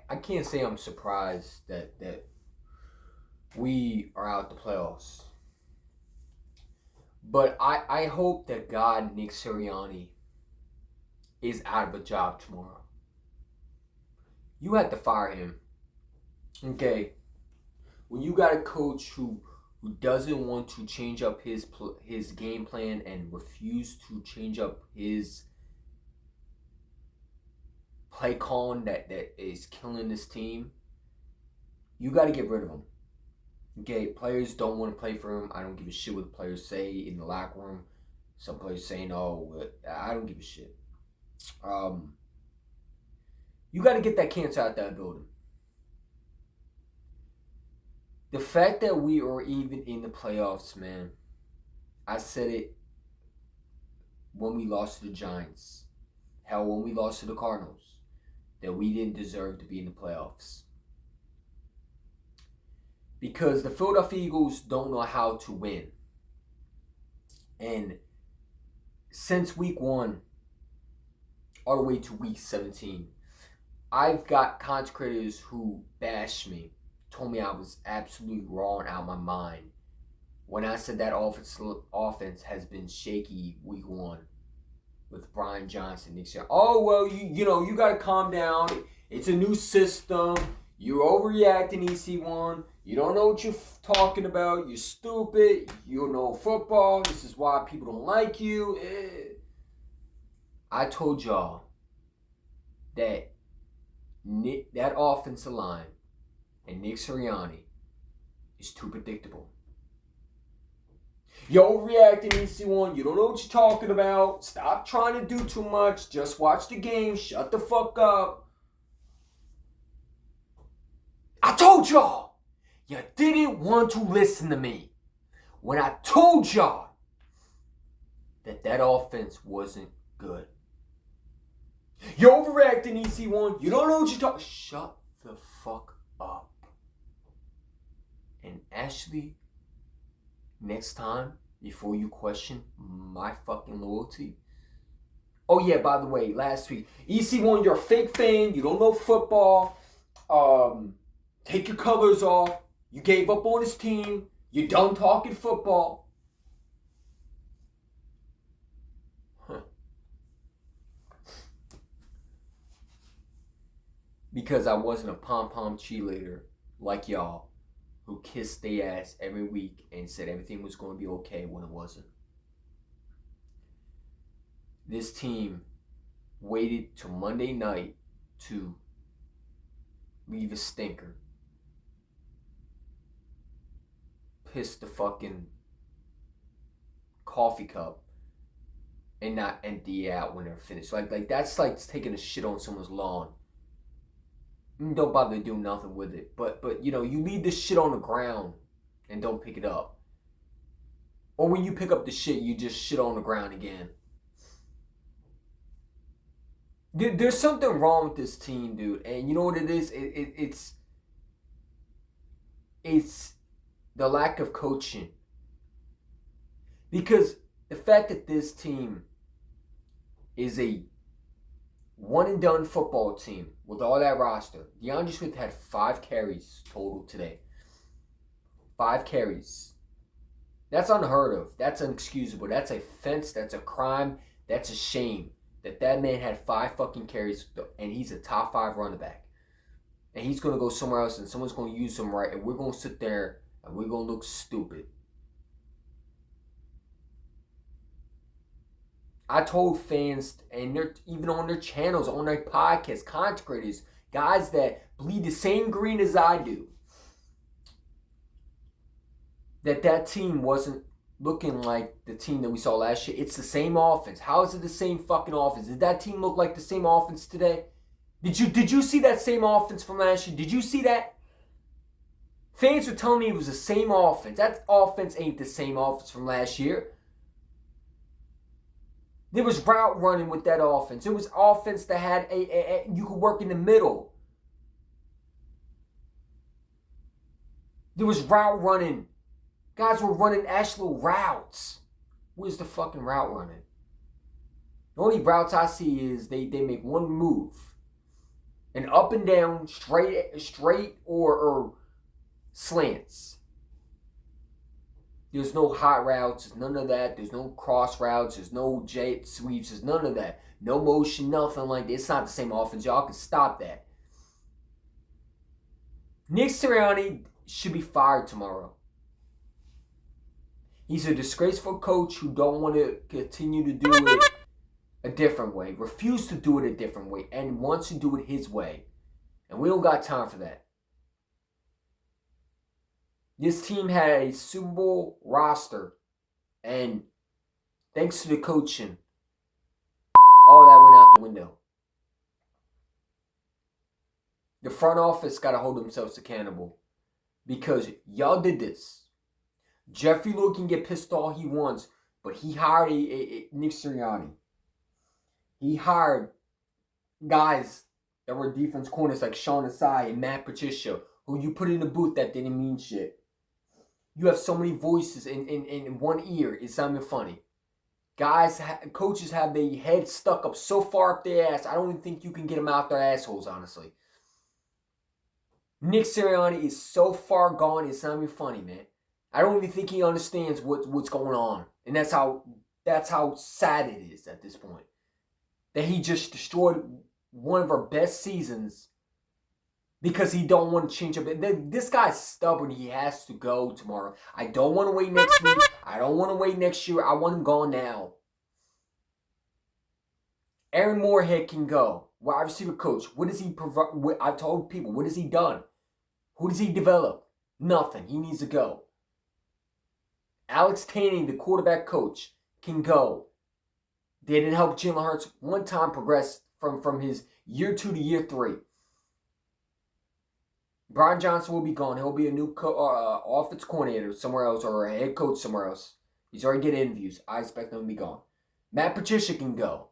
I can't say I'm surprised that we are out the playoffs. But I hope that God Nick Sirianni is out of a job tomorrow. You have to fire him. Okay. When you got a coach who doesn't want to change up his game plan and refuse to change up his play calling that is killing this team, you got to get rid of him. Okay, players don't want to play for him. I don't give a shit what the players say in the locker room. Some players saying, "Oh, I don't give a shit." You got to get that cancer out that building. The fact that we are even in the playoffs, man. I said it when we lost to the Giants. Hell, when we lost to the Cardinals, that we didn't deserve to be in the playoffs. Because the Philadelphia Eagles don't know how to win. And since week 1 all the way to week 17, I've got content creators who bashed me, told me I was absolutely wrong out of my mind when I said that offense has been shaky week 1 with Brian Johnson. They said, "Oh, well, you got to calm down. It's a new system. You're overreacting, EC1. You don't know what you're talking about. You're stupid. You don't know football. This is why people don't like you." I told y'all that that offensive line and Nick Sirianni is too predictable. You're overreacting, EC1. You don't know what you're talking about. Stop trying to do too much. Just watch the game. Shut the fuck up. I told y'all. You didn't want to listen to me when I told y'all that offense wasn't good. You're overreacting, EC1. You don't know what you're talking. Shut the fuck up. And Ashley, next time, before you question my fucking loyalty. Oh yeah, by the way, last week, EC1, you're a fake fan. You don't know football. Take your colors off. You gave up on his team. You're done talking football. Because I wasn't a pom-pom cheerleader like y'all who kissed their ass every week and said everything was going to be okay when it wasn't. This team waited till Monday night to leave a stinker. Piss the fucking coffee cup and not empty it out when they're finished. Like that's like taking a shit on someone's lawn. Don't bother to do nothing with it. But you leave this shit on the ground and don't pick it up. Or when you pick up the shit, you just shit on the ground again. There's something wrong with this team, dude. And you know what it is? It's the lack of coaching. Because the fact that this team is a one-and-done football team with all that roster. DeAndre Swift had 5 carries total today. 5 carries. That's unheard of. That's inexcusable. That's a offense. That's a crime. That's a shame that man had 5 fucking carries and he's a top 5 running back. And he's going to go somewhere else and someone's going to use him right and we're going to sit there and we're going to look stupid. I told fans, and they're even on their channels, on their podcasts, content creators, guys that bleed the same green as I do, that team wasn't looking like the team that we saw last year. It's the same offense. How is it the same fucking offense? Did that team look like the same offense today? Did you see that same offense from last year? Did you see that? Fans were telling me it was the same offense. That offense ain't the same offense from last year. There was route running with that offense. It was offense that had you could work in the middle. There was route running. Guys were running actual routes. Where's the fucking route running? The only routes I see is they make one move. And up and down, straight or slants. There's no hot routes. There's none of that. There's no cross routes. There's no jet sweeps. There's none of that. No motion, nothing like that. It's not the same offense. Y'all can stop that. Nick Sirianni should be fired tomorrow. He's a disgraceful coach who don't want to continue to do it a different way. Refuse to do it a different way and wants to do it his way. And we don't got time for that. This team had a Super Bowl roster, and thanks to the coaching, all that went out the window. The front office got to hold themselves accountable because y'all did this. Jeffrey Lurie can get pissed all he wants, but he hired Nick Sirianni. He hired guys that were defense corners like Sean Asai and Matt Patricia, who you put in the booth that didn't mean shit. You have so many voices in one ear. It's not even funny. Coaches have their head stuck up so far up their ass, I don't even think you can get them out their assholes, honestly. Nick Sirianni is so far gone, it's not even funny, man. I don't even think he understands what's going on. And that's how sad it is at this point. That he just destroyed one of our best seasons because he don't want to change up. This guy's stubborn. He has to go tomorrow. I don't want to wait next week. I don't want to wait next year. I want him gone now. Aaron Moorhead can go. Wide receiver coach. What does he provide? I told people, what has he done? Who does he develop? Nothing. He needs to go. Alex Taney, the quarterback coach, can go. They didn't help Jalen Hurts one time progress from his year 2 to year 3. Brian Johnson will be gone. He'll be a new offense coordinator somewhere else or a head coach somewhere else. He's already getting interviews. I expect him to be gone. Matt Patricia can go.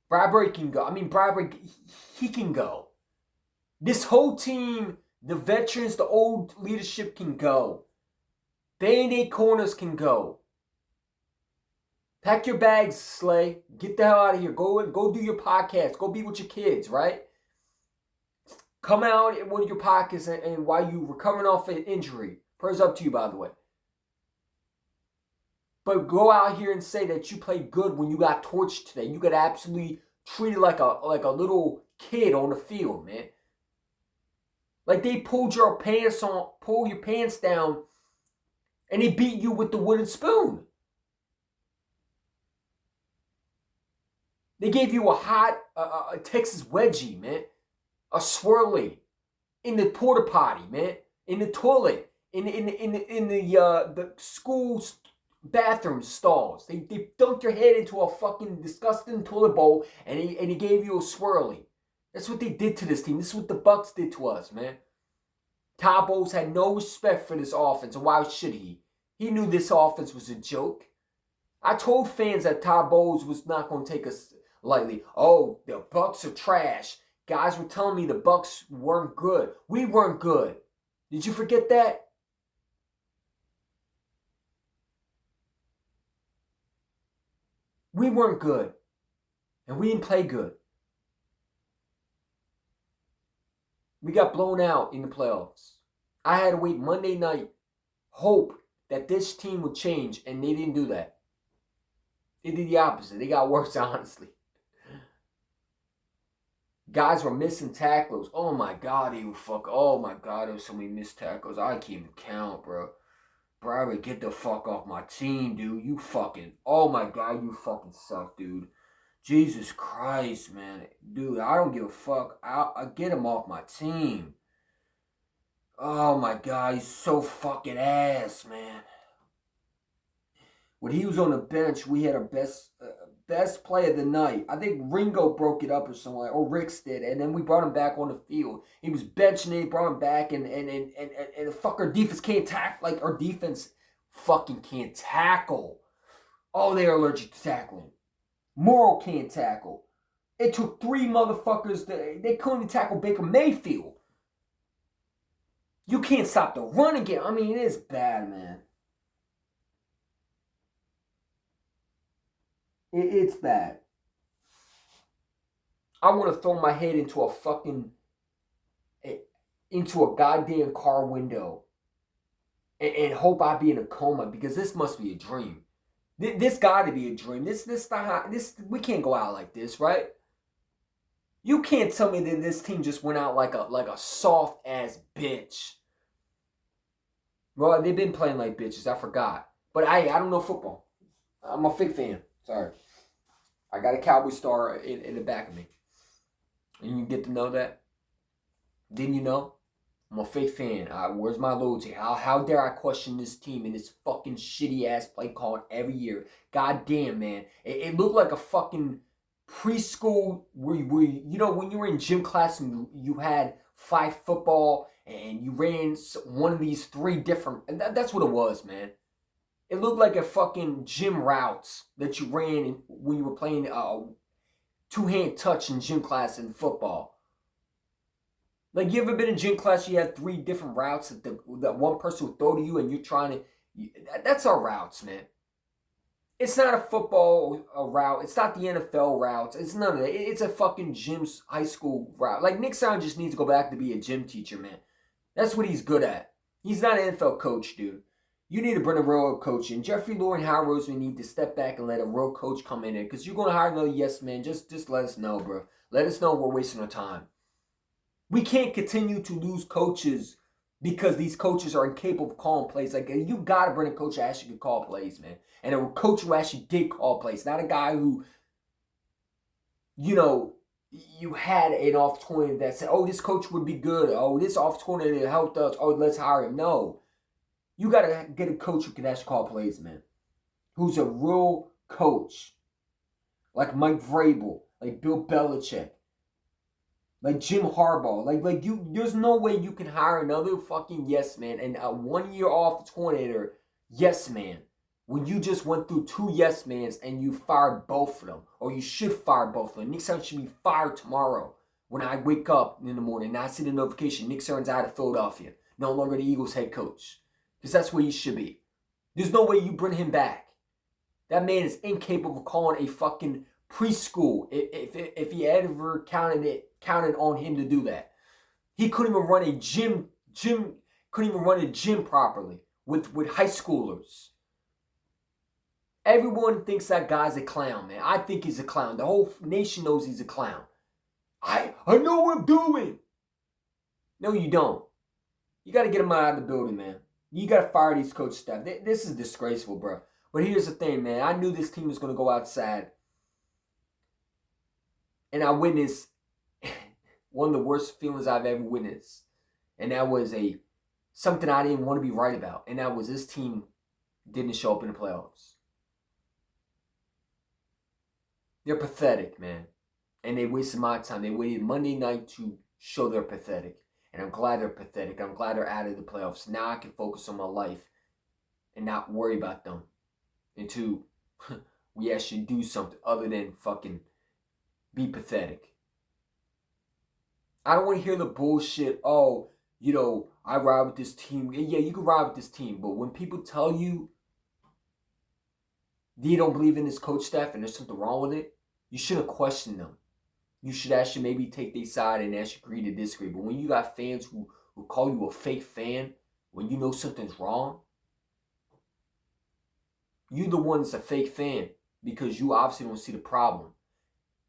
Bradbury can go. Bradbury, he can go. This whole team, the veterans, the old leadership can go. Band-Aid corners can go. Pack your bags, Slay. Get the hell out of here. Go do your podcast. Go be with your kids, right? Come out in one of your pockets and while you recovering off an injury. Prayers up to you, by the way. But go out here and say that you played good when you got torched today. You got absolutely treated like a little kid on the field, man. Like they pulled your pants down, and they beat you with the wooden spoon. They gave you a hot a Texas wedgie, man. A swirly in the porta potty, man. In the toilet, in the school's bathroom stalls. They dunked your head into a fucking disgusting toilet bowl, and he gave you a swirly. That's what they did to this team. This is what the Bucs did to us, man. Todd Bowles had no respect for this offense, and why should he? He knew this offense was a joke. I told fans that Todd Bowles was not going to take us lightly. Oh, the Bucs are trash. Guys were telling me the Bucs weren't good. We weren't good. Did you forget that? We weren't good. And we didn't play good. We got blown out in the playoffs. I had to wait Monday night, hope that this team would change, and they didn't do that. They did the opposite. They got worse, honestly. Guys were missing tackles. Oh my God, oh my God, there was so many missed tackles. I can't even count, bro. Bradley, get the fuck off my team, dude. Oh my God, you fucking suck, dude. Jesus Christ, man. Dude, I don't give a fuck. I get him off my team. Oh my God, he's so fucking ass, man. When he was on the bench, we had our best play of the night. I think Ringo broke it up or something, or Ricks did, and then we brought him back on the field. He was benching it, brought him back, and the fucker defense can't tackle. Like, our defense fucking can't tackle. Oh, they're allergic to tackling. Morrow can't tackle. It took 3 motherfuckers. They couldn't even tackle Baker Mayfield. You can't stop the run again. It is bad, man. It's bad. I want to throw my head into a goddamn car window and hope I be in a coma, because this must be a dream. This got to be a dream. We can't go out like this, right? You can't tell me that this team just went out like a soft ass bitch. Well, they've been playing like bitches. I forgot, but I don't know football. I'm a fake fan. Sorry, I got a Cowboy star in the back of me, and you get to know that. Didn't you know? I'm a fake fan. Where's my loyalty? How dare I question this team and this fucking shitty ass play called every year? God damn, man. It looked like a fucking preschool where you know, when you were in gym class and you had flag football and you ran one of these three different... That's what it was, man. It looked like a fucking gym routes that you ran when you were playing two-hand touch in gym class in football. Like, you ever been in gym class, you had three different routes that one person would throw to you and you're trying to... That's our routes, man. It's not a football route. It's not the NFL routes. It's none of that. It's a fucking gym's high school route. Like, Nick Saban just needs to go back to be a gym teacher, man. That's what he's good at. He's not an NFL coach, dude. You need to bring a real coach in. Jeffrey Lurie and Howard Roseman need to step back and let a real coach come in there. Because you're going to hire another yes man. Just let us know, bro. Let us know we're wasting our time. We can't continue to lose coaches because these coaches are incapable of calling plays. Like, you got to bring a coach that actually can call plays, man. And a coach who actually did call plays. Not a guy who, you know, you had an off tournament that said, oh, this coach would be good. Oh, this off tournament helped us. Oh, let's hire him. No. You got to get a coach who can actually call plays, man. Who's a real coach. Like Mike Vrabel. Like Bill Belichick. Like Jim Harbaugh. Like you, there's no way you can hire another fucking yes man and a 1 year off coordinator yes man when you just went through two yes mans and you fired both of them. Or you should fire both of them. Nick Saban should be fired tomorrow when I wake up in the morning and I see the notification. Nick Saban's out of Philadelphia. No longer the Eagles head coach. Because that's where he should be. There's no way you bring him back. That man is incapable of calling a fucking preschool if he ever counted on him to do that. He couldn't even run a gym properly with high schoolers. Everyone thinks that guy's a clown, man. I think he's a clown. The whole nation knows he's a clown. I know what I'm doing. No, you don't. You got to get him out of the building, man. You got to fire these coach staff. This is disgraceful, bro. But here's the thing, man. I knew this team was going to go outside. And I witnessed one of the worst feelings I've ever witnessed. And that was something I didn't want to be right about. And that was this team didn't show up in the playoffs. They're pathetic, man. And they wasted my time. They waited Monday night to show they're pathetic. And I'm glad they're pathetic. I'm glad they're out of the playoffs. Now I can focus on my life and not worry about them until we actually do something other than fucking be pathetic. I don't want to hear the bullshit, oh, you know, I ride with this team. Yeah, you can ride with this team. But when people tell you they don't believe in this coach staff and there's something wrong with it, you shouldn't question them. You should actually maybe take their side and actually agree to disagree. But when you got fans who call you a fake fan, when you know something's wrong, you're the one that's a fake fan because you obviously don't see the problem.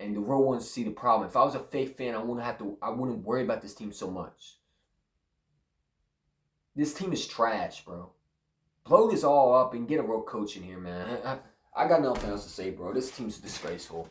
And the real ones see the problem. If I was a fake fan, I wouldn't worry about this team so much. This team is trash, bro. Blow this all up and get a real coach in here, man. I got nothing else to say, bro. This team's disgraceful.